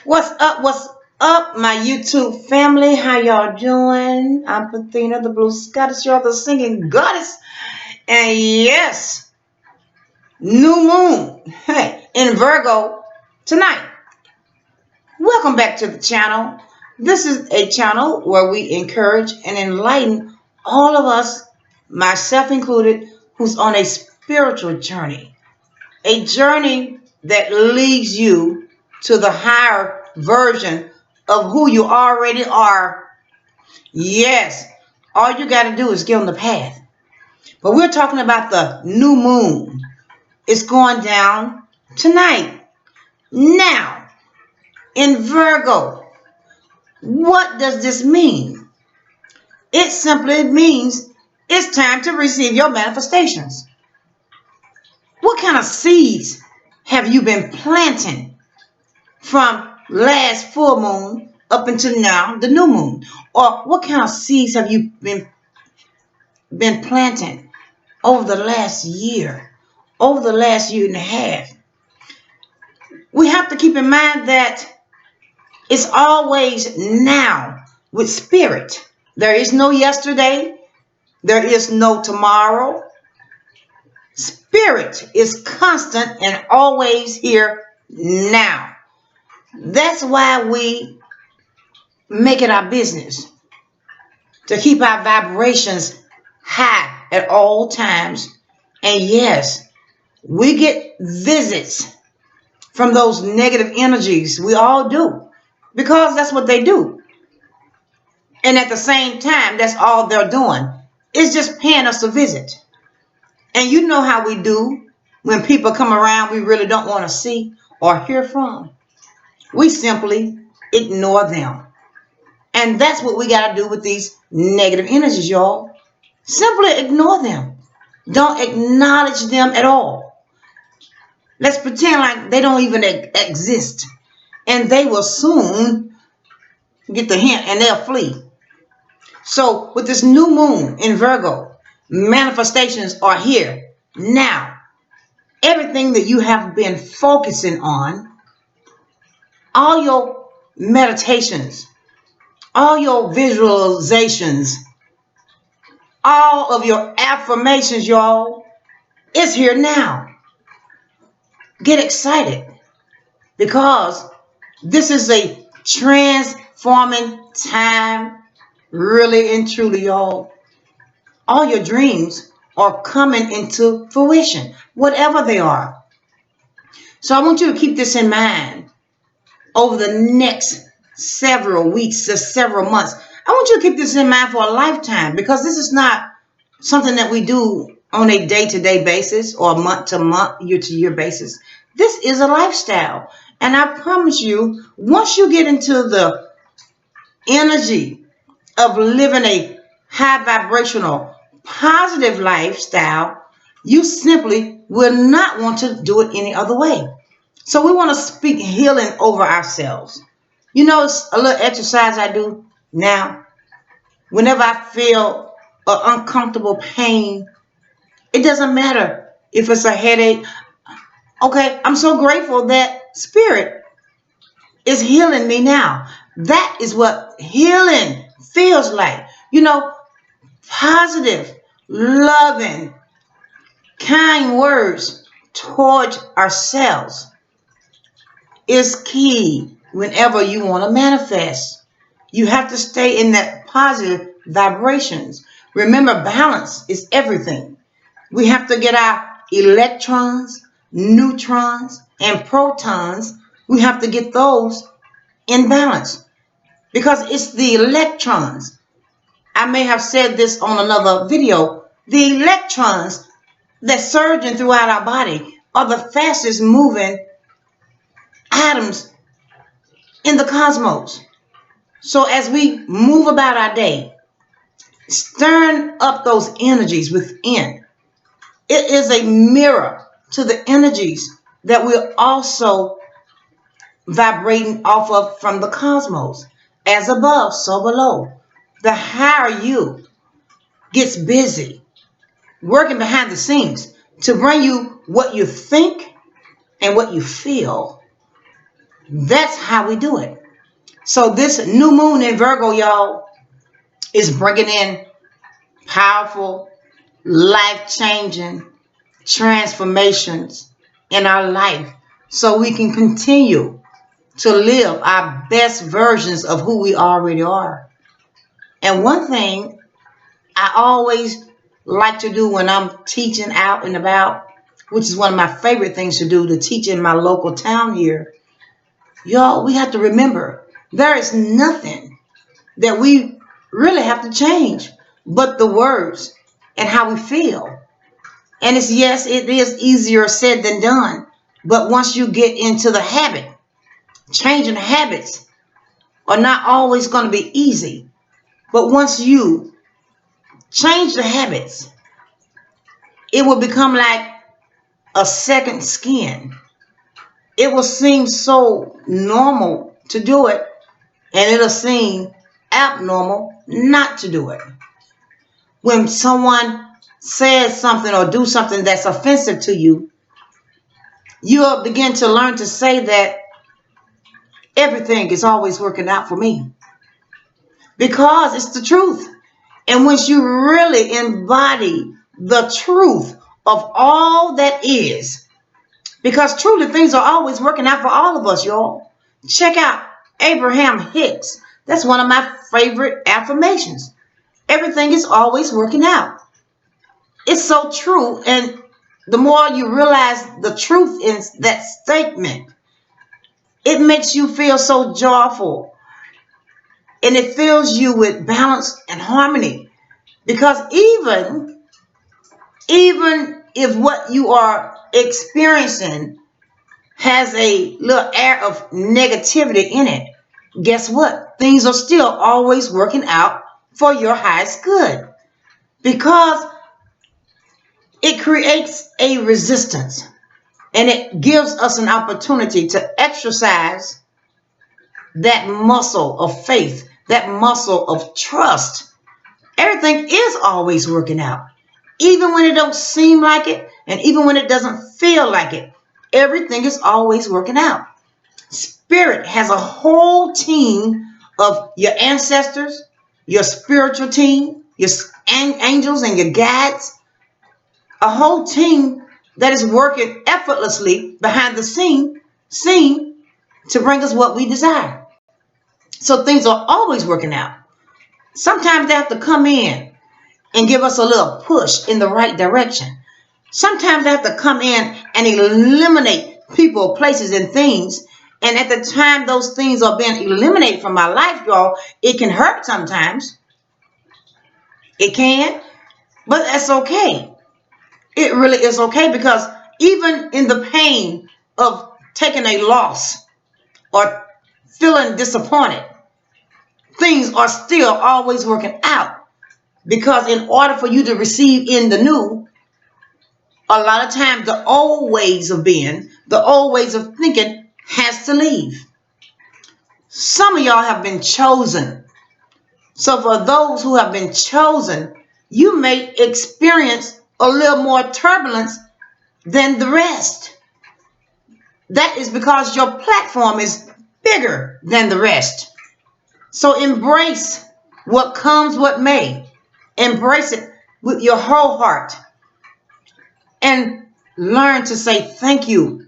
What's up? What's up, my YouTube family? How y'all doing? I'm Pathina, the Blue Scottish, you're the singing goddess. And yes, new moon in Virgo tonight. Welcome back to the channel. This is a channel where we encourage and enlighten all of us, myself included, who's on a spiritual journey. A journey that leads you to the higher version of who you already are. Yes, all you got to do is get on the path. But we're talking about the new moon. It's going down tonight. Now, in Virgo, what does this mean? It simply means it's time to receive your manifestations. What kind of seeds have you been planting from last full moon up until now, the new moon? Or what kind of seeds have you been planting over the last year, over the last year and a half? We have to keep in mind that it's always now with spirit. There is no yesterday. There is no tomorrow. Spirit is constant and always here now. That's why we make it our business to keep our vibrations high at all times. And yes, we get visits from those negative energies. We all do, because that's what they do. And at the same time, that's all they're doing. It's just paying us a visit. And you know how we do when people come around we really don't want to see or hear from. We simply ignore them. And that's what we got to do with these negative energies, y'all. Simply ignore them. Don't acknowledge them at all. Let's pretend like they don't even exist. And they will soon get the hint and they'll flee. So with this new moon in Virgo, manifestations are here now. Everything that you have been focusing on, all your meditations, all your visualizations, all of your affirmations, y'all, it's here now. Get excited, because this is a transforming time, really and truly, y'all. All your dreams are coming into fruition, whatever they are. So I want you to keep this in mind over the next several weeks to several months. I want you to keep this in mind for a lifetime, because this is not something that we do on a day-to-day basis or month-to-month, year-to-year basis. This is a lifestyle. And I promise you, once you get into the energy of living a high vibrational, positive lifestyle, you simply will not want to do it any other way. So we want to speak healing over ourselves. You know, it's a little exercise I do now. Whenever I feel an uncomfortable pain, it doesn't matter if it's a headache. Okay, I'm so grateful that spirit is healing me now. That is what healing feels like. You know, positive, loving, kind words towards ourselves is key whenever you want to manifest. You have to stay in that positive vibrations. Remember, balance is everything. We have to get our electrons, neutrons, and protons. We have to get those in balance, because it's the electrons. I may have said this on another video. The electrons that surging throughout our body are the fastest moving atoms in the cosmos. So as we move about our day, stirring up those energies within, it is a mirror to the energies that we're also vibrating off of from the cosmos. As above, so below. The higher you gets busy working behind the scenes to bring you what you think and what you feel. That's how we do it. So this new moon in Virgo, y'all, is bringing in powerful, life-changing transformations in our life so we can continue to live our best versions of who we already are. And one thing I always like to do when I'm teaching out and about, which is one of my favorite things to do, to teach in my local town here, y'all, we have to remember there is nothing that we really have to change but the words and how we feel. And it's, yes, it is easier said than done. But once you get into the habit, changing habits are not always going to be easy. But once you change the habits, it will become like a second skin. It will seem so normal to do it, and it'll seem abnormal not to do it. When someone says something or do something that's offensive to you, you'll begin to learn to say that everything is always working out for me because it's the truth. And once you really embody the truth of all that is, because truly things are always working out for all of us, y'all. Check out Abraham Hicks. That's one of my favorite affirmations. Everything is always working out. It's so true. And the more you realize the truth in that statement, it makes you feel so joyful, and it fills you with balance and harmony. Because even if what you are experiencing has a little air of negativity in it, guess what? Things are still always working out for your highest good. Because it creates a resistance, and it gives us an opportunity to exercise that muscle of faith, that muscle of trust. Everything is always working out. Even when it don't seem like it, and even when it doesn't feel like it, everything is always working out. Spirit has a whole team of your ancestors, your spiritual team, your angels and your guides, a whole team that is working effortlessly behind the scene to bring us what we desire. So things are always working out. Sometimes they have to come in and give us a little push in the right direction. Sometimes they have to come in and eliminate people, places, and things. And at the time those things are being eliminated from my life, y'all, it can hurt sometimes. It can, but that's okay. It really is okay, because even in the pain of taking a loss or feeling disappointed, things are still always working out. Because in order for you to receive in the new, a lot of times the old ways of being, the old ways of thinking has to leave. Some of y'all have been chosen. So for those who have been chosen, you may experience a little more turbulence than the rest. That is because your platform is bigger than the rest. So embrace what comes, what may. Embrace it with your whole heart. And learn to say thank you.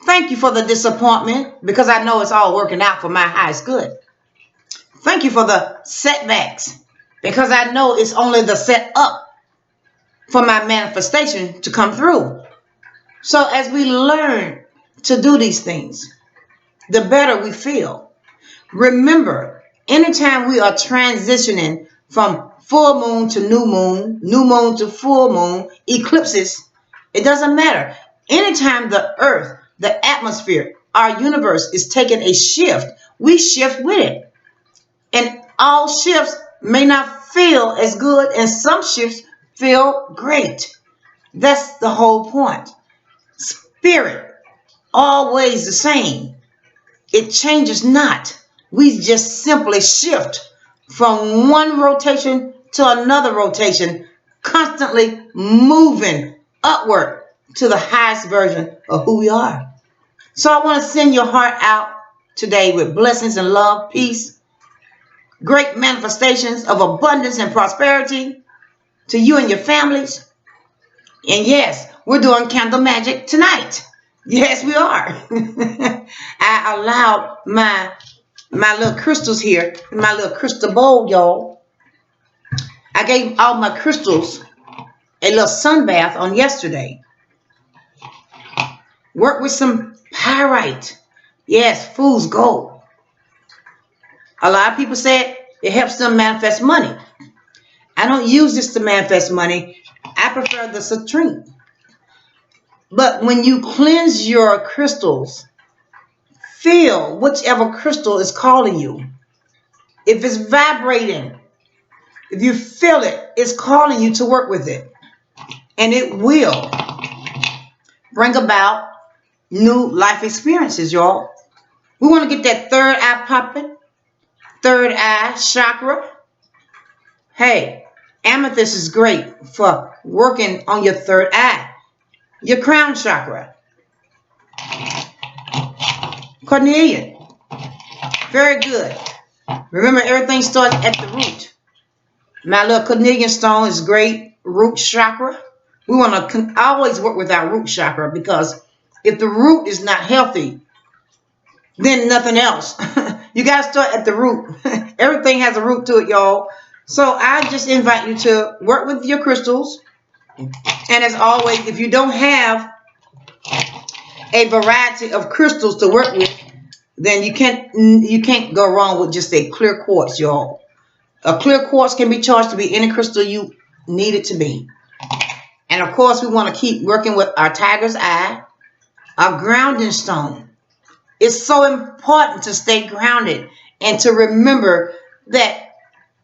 Thank you for the disappointment, because I know it's all working out for my highest good. Thank you for the setbacks, because I know it's only the set up for my manifestation to come through. So as we learn to do these things, the better we feel. Remember, anytime we are transitioning from full moon to new moon to full moon, eclipses, it doesn't matter. Anytime the earth, the atmosphere, our universe is taking a shift, we shift with it. And all shifts may not feel as good, and some shifts feel great. That's the whole point. Spirit, always the same. It changes not. We just simply shift from one rotation to another rotation, constantly moving upward to the highest version of who we are. So I want to send your heart out today with blessings and love, peace, great manifestations of abundance and prosperity to you and your families. And yes, we're doing candle magic tonight. Yes, we are. I allowed my little crystals here, my little crystal bowl, y'all. I gave all my crystals a little sun bath on yesterday. Work with some pyrite. Yes, fool's gold. A lot of people said it helps them manifest money. I don't use this to manifest money. I prefer the citrine. But when you cleanse your crystals, feel whichever crystal is calling you. If it's vibrating, if you feel it, it's calling you to work with it. And it will bring about new life experiences, y'all. We want to get that third eye popping, third eye chakra. Hey, amethyst is great for working on your third eye, your crown chakra. Cornelian, very good. Remember, everything starts at the root. My little cornelian stone is great, root chakra. We want to always work with our root chakra, because if the root is not healthy, then nothing else. You got to start at the root. Everything has a root to it, y'all. So I just invite you to work with your crystals. And as always, if you don't have a variety of crystals to work with, then you can't go wrong with just a clear quartz, y'all. A clear quartz can be charged to be any crystal you need it to be. And of course, we want to keep working with our tiger's eye, our grounding stone. It's so important to stay grounded and to remember that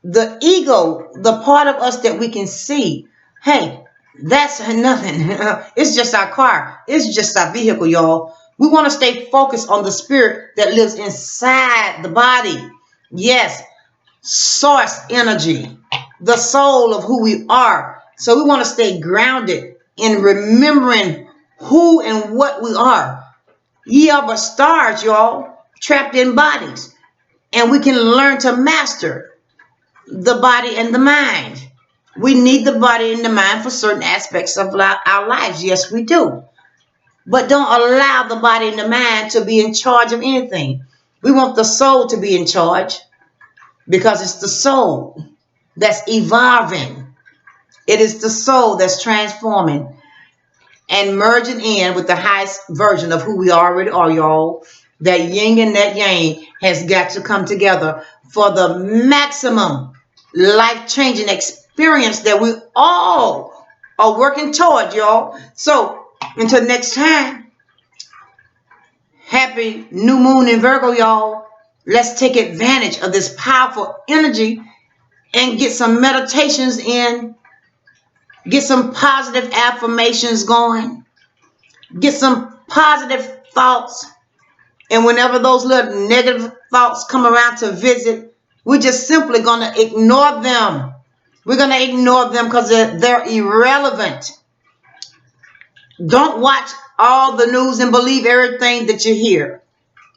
the ego, the part of us that we can see, hey, that's nothing. It's just our car. It's just our vehicle, y'all. We want to stay focused on the spirit that lives inside the body. Yes, source energy, the soul of who we are. So we want to stay grounded in remembering who and what we are. Ye are but stars, y'all, trapped in bodies. And we can learn to master the body and the mind. We need the body and the mind for certain aspects of our lives. Yes, we do. But don't allow the body and the mind to be in charge of anything. We want the soul to be in charge, because it's the soul that's evolving. It is the soul that's transforming and merging in with the highest version of who we already are, y'all. That yin and that yang has got to come together for the maximum life-changing experience that we all are working toward, y'all. So until next time, happy new moon in Virgo, y'all. Let's take advantage of this powerful energy and get some meditations in, get some positive affirmations going, get some positive thoughts. And whenever those little negative thoughts come around to visit, we're just simply going to ignore them. We're going to ignore them because they're irrelevant. Don't watch all the news and believe everything that you hear,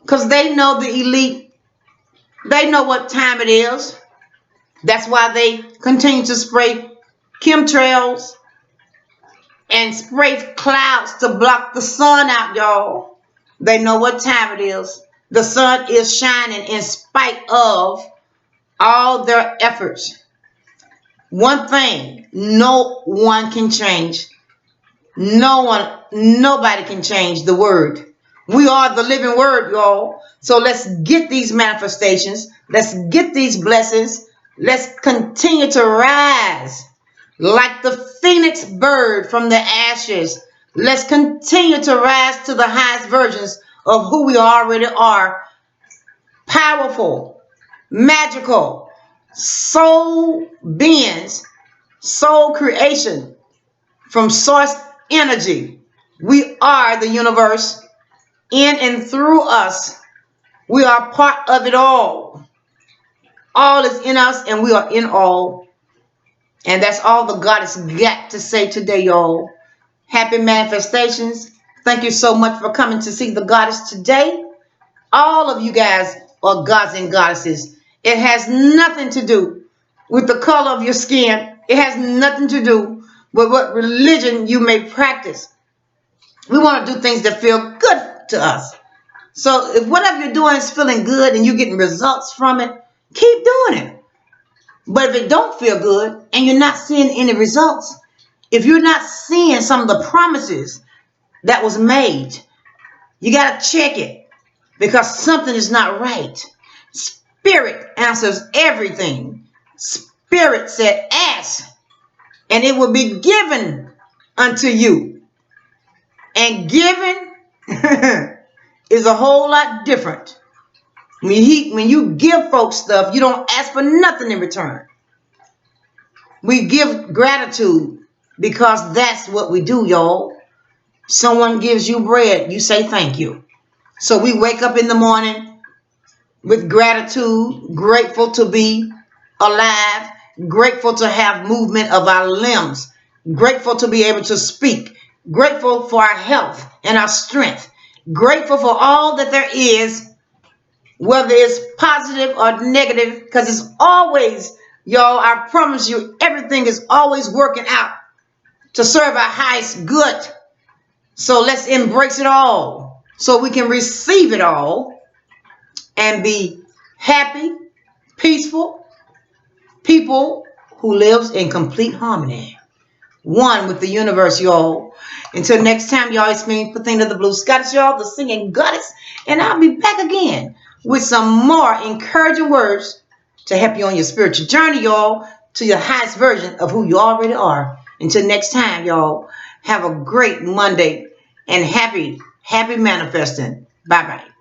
because they know the elite. They know what time it is. That's why they continue to spray chemtrails and spray clouds to block the sun out, y'all. They know what time it is. The sun is shining in spite of all their efforts. One thing no one can change. Nobody can change the word. We are the living word, y'all. So let's get these manifestations. Let's get these blessings. Let's continue to rise like the phoenix bird from the ashes. Let's continue to rise to the highest versions of who we already are. Powerful, magical, soul beings, soul creation from source energy. We are the universe. In and through us, we are part of it all. All is in us and we are in all. And that's all the goddess got to say today, y'all. Happy manifestations. Thank you so much for coming to see the goddess today. All of you guys are gods and goddesses. It has nothing to do with the color of your skin. It has nothing to do with what religion you may practice. We want to do things that feel good to us. So if whatever you're doing is feeling good and you're getting results from it, keep doing it. But if it don't feel good and you're not seeing any results, if you're not seeing some of the promises that was made, you got to check it because something is not right. Spirit answers everything. Spirit said, ask, and it will be given unto you. And given is a whole lot different. When you give folks stuff, you don't ask for nothing in return. We give gratitude because that's what we do, y'all. Someone gives you bread, you say thank you. So we wake up in the morning with gratitude, grateful to be alive, grateful to have movement of our limbs, grateful to be able to speak, grateful for our health and our strength, grateful for all that there is, whether it's positive or negative, because it's always, y'all, I promise you, everything is always working out to serve our highest good. So let's embrace it all so we can receive it all and be happy, peaceful people who lives in complete harmony. One with the universe, y'all. Until next time, y'all, it's me, Pathina the Blue Scottish, y'all, the singing goddess, and I'll be back again with some more encouraging words to help you on your spiritual journey, y'all, to your highest version of who you already are. Until next time, y'all, have a great Monday and happy manifesting. Bye-bye.